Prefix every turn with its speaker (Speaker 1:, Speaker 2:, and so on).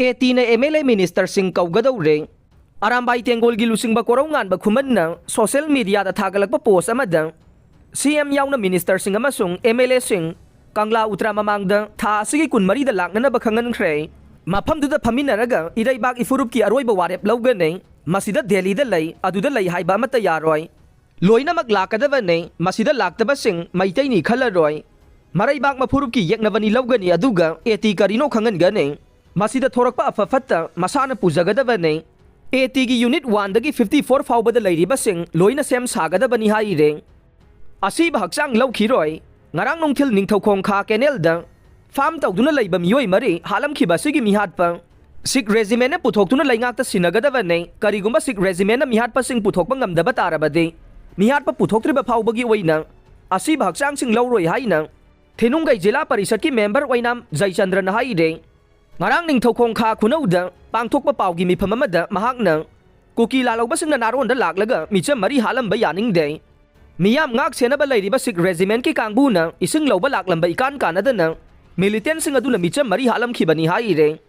Speaker 1: AT na MLA Minister Singh Kaugadore. Arambay Tenggol gilusing ba korongan ba kuman na social media at hagalagpa post amada. CM yaw na Minister Singh amasung MLA Singh Kangla Utra mamangda tha sige kun mari da lak na bakhangan kre. Mafam duda paminaraga iday bag ifurup ki aroy ba warep lawgan masida Delhi da lay aduda lay haiba mata yaroy. Loy na maglakadaba masida laktaba sing maitay ni khalaroy. Maray bag mafurup ki yek na vani lawgan ni aduga AT karino khangan gane. Masida thorakpa afafatta masana pujagadaba AT gi Unit 1 dagi 54 fawbada layriba sing loina sem sagadaba ni haire. Asiba haksang lawkhiroy ngarang nongthil ningthokong kha kenel da farm tawduna layba miyoy mari halam khiba sigi mihat pa Sikh regiment na puthokuna laingakta sinagadaba karigumba Sikh regiment na mihat pa sing puthokpa ngamdaba tarabade mihat pa puthoktriba fawbagi oina asiba haksang sing lawroy haina Thenunggai Jila Parishad ki member oinam Jaichandra na haire. Ngarang ningthokong kha khunauda pangthokpa pawgi mifam amada mahakna kuki lalawba sing naronda laklaga micha mari halam ba yaning de miyam ngak senaba layriba Sikh regiment ki kangbuna ising lawba laklamba ikan kanada na militant sing aduna micha mari halam khibani haire